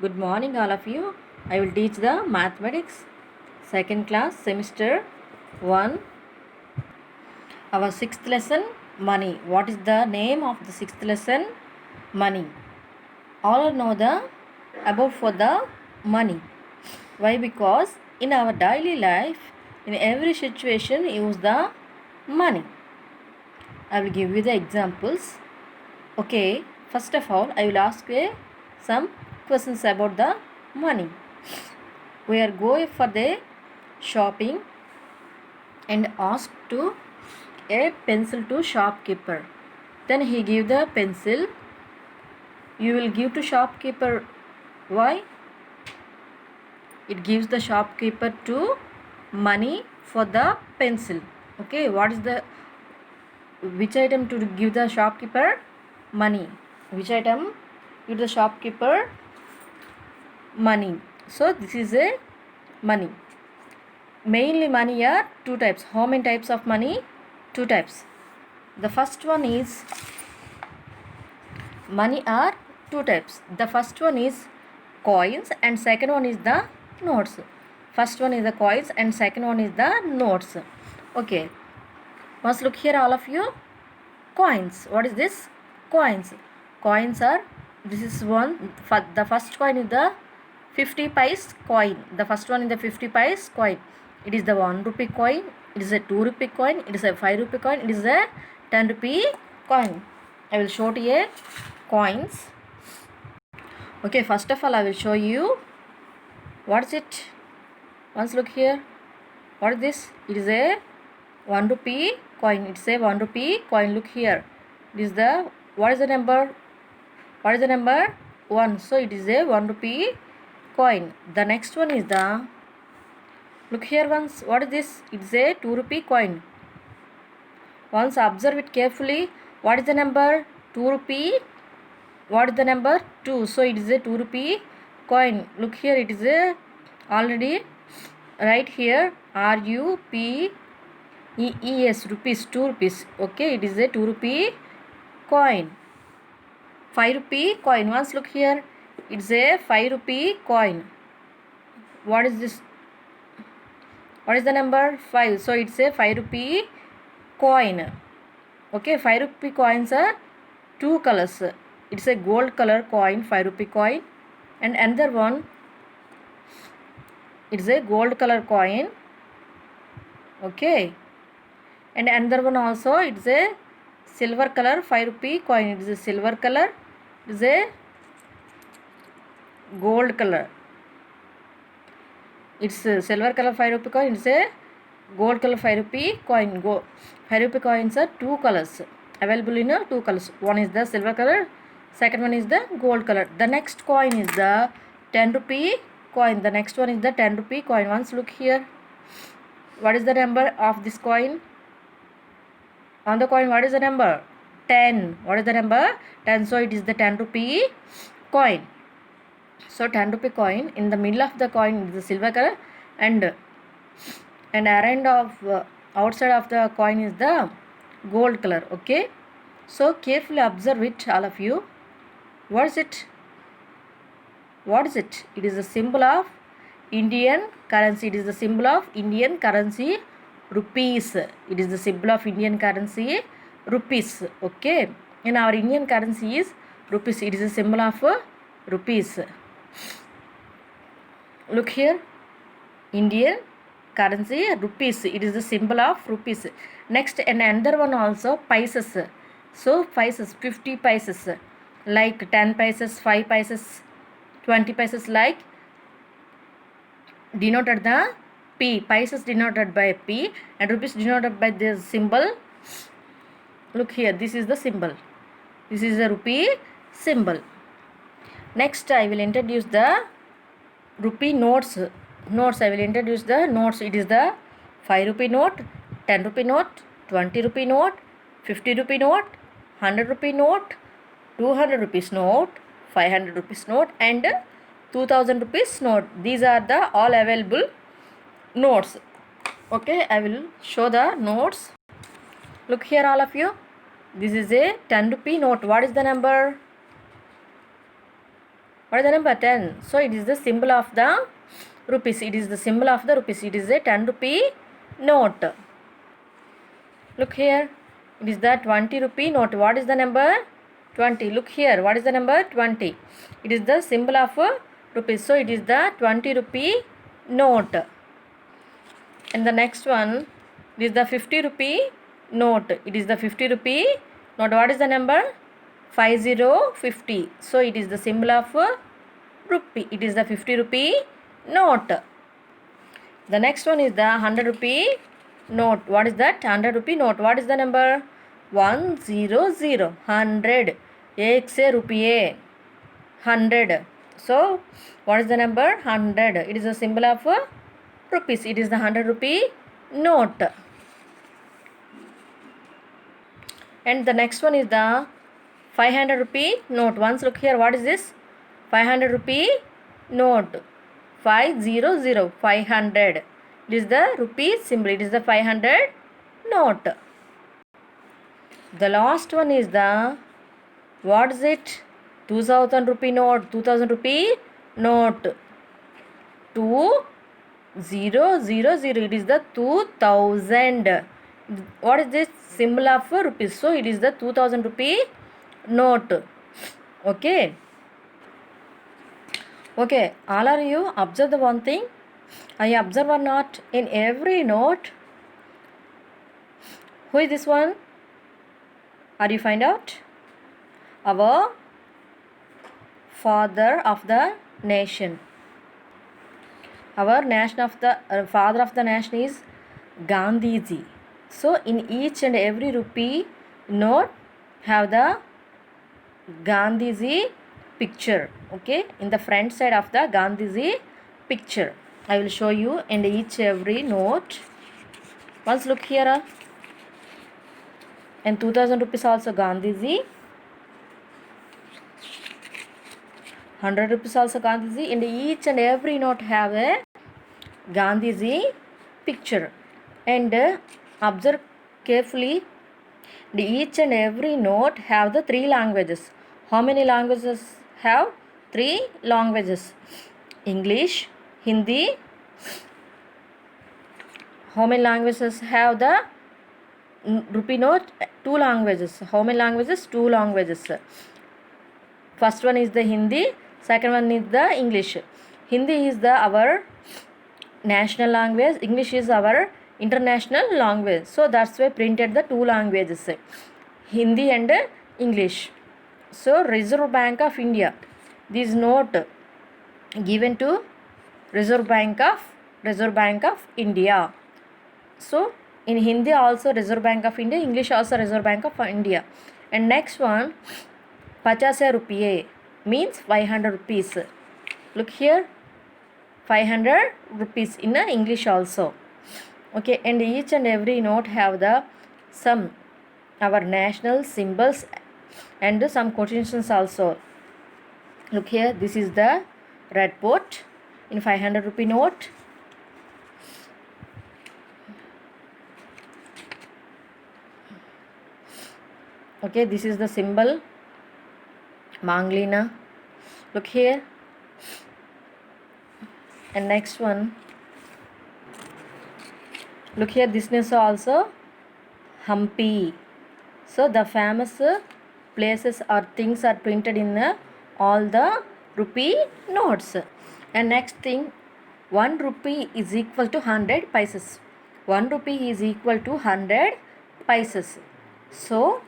Good morning, all of you. I will teach the mathematics second class semester 1. Our sixth lesson, money. What is the name of the sixth lesson? Money. All know the above for the money. Why? Because in our daily life, in every situation, use the money. I will give you the examples. Okay, first of all, I will ask you some questions about the money. We are going for the shopping and ask to a pencil to shopkeeper. Then he give the pencil. You will give to shopkeeper. Why? It gives the shopkeeper to money for the pencil. Okay, what is the which item to give the shopkeeper? Money. Which item give the shopkeeper? Money. So this is a money. Mainly money are two types. How many types of money? Two types. The first one is money are two types. The first one is coins and second one is the notes. First one is the coins and second one is the notes. Okay. Once look here, all of you. Coins. What is this? Coins. Coins are, this is one. The first coin is the 50 paise coin. The first one is the 50 paise coin. It is the 1 rupee coin. It is a 2 rupee coin. It is a 5 rupee coin. It is a 10 rupee coin. I will show you coins. Okay, first of all I will show you what is it. Once look here. What is this? It is a 1 rupee coin. It's a 1 rupee coin. Look here. It is the, what is the number? What is the number? 1. So it is a 1 rupee coin. The next one is the, look here once. What is this? It is a 2 rupee coin. Once observe it carefully. What is the number? 2 rupee. What is the number? 2. So it is a 2 rupee coin. Look here. It is a already right here. RUPEES, rupees, 2 rupees. Okay, it is a 2 rupee coin. 5 rupee coin. Once look here. It's a 5 rupee coin. What is this? What is the number? 5. So it's a 5 rupee coin. Okay, 5 rupee coins are two colors. It's a gold color coin, 5 rupee coin, and another one, it's a gold color coin. Okay, and another one also, it's a silver color 5 rupee coin. It is a silver color. It is a gold color. It's a silver color 5 rupee coin. It's a gold color 5 rupee coin. 5 rupee coins are two colors available in two colors. One is the silver color, second one is the gold color. The next coin is the 10 rupee coin. The next one is the 10 rupee coin. Once look here. What is the number of this coin? On the coin, what is the number? 10. What is the number? 10. So it is the 10 rupee coin. So 10 rupee coin, in the middle of the coin is the silver color, and around of outside of the coin is the gold color. Okay, so carefully observe it, all of you. What is it? What is it? It is a symbol of Indian currency. It is the symbol of Indian currency, rupees. It is the symbol of Indian currency, rupees. Okay, in our Indian currency is rupees. It is a symbol of rupees. Look here, Indian currency, rupees. It is the symbol of rupees. Next, and another one also, paises. So paises, 50 paises, like 10 paises, 5 paises, 20 paises, like denoted the P. Paises denoted by P, and rupees denoted by this symbol. Look here, this is the symbol. This is the rupee symbol. Next, I will introduce the rupee notes. Notes, I will introduce the notes. It is the 5 rupee note, 10 rupee note, 20 rupee note, 50 rupee note, 100 rupee note, 200 rupees note, 500 rupees note, and 2000 rupees note. These are the all available notes. Okay, I will show the notes. Look here, all of you. This is a 10 rupee note. What is the number? What is the number? 10. So it is the symbol of the rupees. It is the symbol of the rupees. It is a 10 rupee note. Look here. It is the 20 rupee note. What is the number? 20. Look here. What is the number? 20. It is the symbol of rupees. So it is the 20 rupee note. And the next one, it is the 50 rupee note. It is the 50 rupee note. What is the number? 5050. So it is the symbol of rupee. It is the 50 rupee note. The next one is the 100 rupee note. What is that? 100 rupee note. What is the number? 100. 100. एक से रुपये 100. So what is the number? 100. It is a symbol of rupees. It is the 100 rupee note. And the next one is the 500 rupee note. Once look here. What is this? 500 rupee note. 500. 500. It is the rupee symbol. It is the 500 note. The last one is the, what is it? 2000 rupee note. 2000 rupee note. 2000. It is the 2000. What is this? Symbol of rupees. So it is the 2000 rupee note. Okay. Okay. All are you observe the one thing? Are you observe or not? In every note, who is this one? Are you find out? Our father of the nation. Our nation of the father of the nation is Gandhiji. So in each and every rupee note have the Gandhiji picture. Okay, in the front side of the Gandhiji picture. I will show you in each every note. Once look here. And 2000 rupees also Gandhiji. 100 rupees also Gandhiji. In each and every note have a Gandhiji picture. And observe carefully. Each and every note have the 3 languages. How many languages have? 3 languages. English, Hindi. How many languages have the rupee note? 2 languages. How many languages? 2 languages. First one is the Hindi. Second one is the English. Hindi is the our national language. English is our international language. So that's why printed the 2 languages, Hindi and English. So Reserve Bank of India. This note given to Reserve Bank of India. So in Hindi also Reserve Bank of India, English also Reserve Bank of India. And next one, 50 rupee means 500 rupees. Look here, 500 rupees in English also. Okay, and each and every note have the some our national symbols and some quotations also. Look here, this is the red boat in 500 rupee note. Okay, this is the symbol Manglina. Look here. And next one, look here, this is also Hampi. So the famous places or things are printed in all the rupee notes. And next thing, 1 rupee is equal to 100 paisas. 1 rupee is equal to 100 paisas. So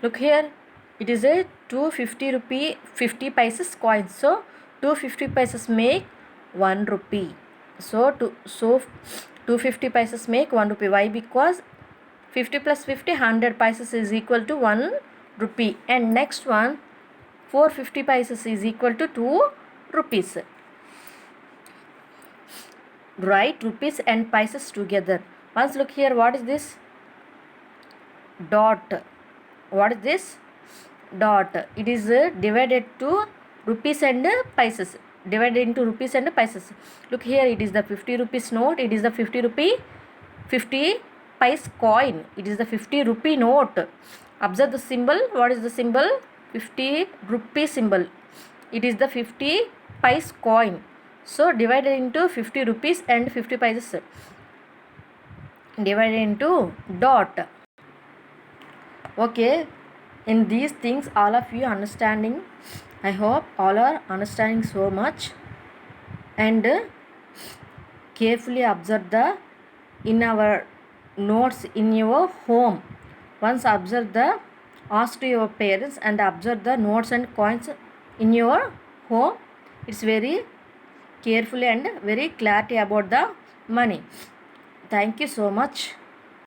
look here, it is a 250 rupee 50 paisas coin. So 250 paisas make 1 rupee. So 250 paisas make 1 rupee. Why? Because 50 plus 50, 100 paisas is equal to 1 rupee. And next one, 450 paisas is equal to 2 rupees. Write rupees and paisas together. Once look here, what is this? Dot. What is this? Dot. It is divided to rupees and paisas. Divided into rupees and paisas. Look here, it is the 50 rupees note. It is the 50 rupee 50 paise coin. It is the 50 rupee note. Observe the symbol. What is the symbol? 50 rupee symbol. it is the 50 paise coin. So divided into 50 rupees and 50 paises, divided into dot. Okay, in these things all of you understanding. I hope all are understanding so much, and carefully observe the in our notes in your home. Once observe the, ask to your parents and observe the notes and coins in your home. It's very carefully and very clarity about the money. Thank you so much.